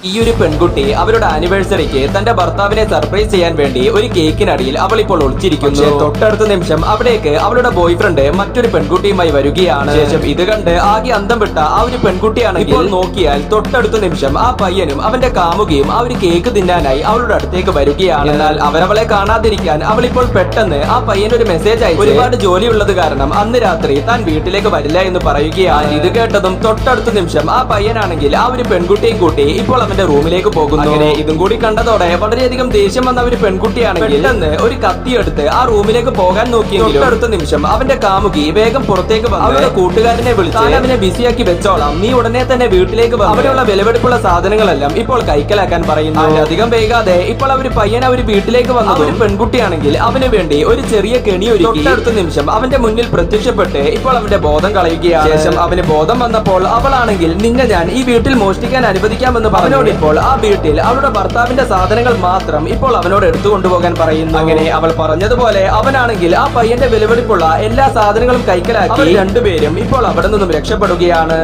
ഈ ഒരു പെൺകുട്ടി അവരുടെ ആനിവേഴ്സറിക്ക് തന്റെ ഭർത്താവിനെ സർപ്രൈസ് ചെയ്യാൻ വേണ്ടി ഒരു കേക്കിനടിയിൽ അവൾ ഇപ്പോൾ ഒളിച്ചിരിക്കുന്നു. തൊട്ടടുത്ത നിമിഷം അവിടേക്ക് അവളുടെ ബോയ് ഫ്രണ്ട് മറ്റൊരു പെൺകുട്ടിയുമായി വരികയാണ്. ശേഷം ഇത് കണ്ട് ആകെ അന്തം വിട്ട ആ ഒരു പെൺകുട്ടിയാണെങ്കിൽ ഇപ്പോൾ നോക്കിയാൽ തൊട്ടടുത്ത നിമിഷം ആ പയ്യനും അവന്റെ കാമുകയും ആ ഒരു കേക്ക് തിന്നാനായി അവളുടെ അടുത്തേക്ക് വരികയാണ്. എന്നാൽ അവരവളെ കാണാതിരിക്കാൻ അവൾ ഇപ്പോൾ പെട്ടെന്ന് ആ പയ്യനൊരു മെസ്സേജ് അയച്ചു ഒരുപാട് ജോലിയുള്ളത് കാരണം അന്ന് രാത്രി താൻ വീട്ടിലേക്ക് വരില്ല എന്ന് പറയുകയാണ്. ഇത് കേട്ടതും തൊട്ടടുത്ത നിമിഷം ആ പയ്യനാണെങ്കിൽ ആ ഒരു പെൺകുട്ടിയും കൂട്ടി ഇപ്പോൾ അവന്റെ റൂമിലേക്ക് പോകുന്നു. അങ്ങനെ ഇതും കൂടി കണ്ടതോടെ വളരെയധികം ദേഷ്യം വന്ന ഒരു പെൺകുട്ടിയാണെങ്കിൽ പെട്ടെന്ന് ഒരു കത്തിയെടുത്ത് ആ റൂമിലേക്ക് പോകാൻ നോക്കിയെങ്കിലും അടുത്ത നിമിഷം അവന്റെ കാമുകി വേഗം പുറത്തേക്ക് വന്ന് അവരുടെ കൂട്ടുകാരനെ വിളിച്ച് അവനെ ബിസിയാക്കി വെച്ചോളാം, നീ ഉടനെ തന്നെ വീട്ടിലേക്ക് വന്ന് അവിടെയുള്ള വിലപിടിപ്പുള്ള സാധനങ്ങളെല്ലാം ഇപ്പോൾ കൈക്കലാക്കാൻ പറയുന്നു. അധികം വൈകാതെ ഇപ്പോൾ അവർ പയ്യൻ അവർ വീട്ടിലേക്ക് വന്ന ഒരു പെൺകുട്ടിയാണെങ്കിൽ അവന് വേണ്ടി ഒരു ചെറിയ കെണി ഒരുക്കി തൊട്ടടുത്ത നിമിഷം അവന്റെ മുന്നിൽ പ്രത്യക്ഷപ്പെട്ട് ഇപ്പോൾ അവന്റെ ബോധം കളയുകയാണ്. ശേഷം അവന് ബോധം വന്നപ്പോൾ അവളാണെങ്കിൽ നിന്നെ ഞാൻ ഈ വീട്ടിൽ മോഷ്ടിക്കാൻ അനുവദിക്കാമെന്ന് പറഞ്ഞോട് ഇപ്പോൾ ആ വീട്ടിൽ അവളുടെ ഭർത്താവിന്റെ സാധനങ്ങൾ മാത്രം ഇപ്പോൾ അവനോട് എടുത്തുകൊണ്ടുപോകാൻ പറയുന്നു. അങ്ങനെ അവൾ പറഞ്ഞതുപോലെ അവനാണെങ്കിൽ ആ പയ്യന്റെ വിലപിടിപ്പുള്ള എല്ലാ സാധനങ്ങളും കൈക്കലാക്കി രണ്ടുപേരും ഇപ്പോൾ അവിടെ നിന്നും രക്ഷപ്പെടുകയാണ്.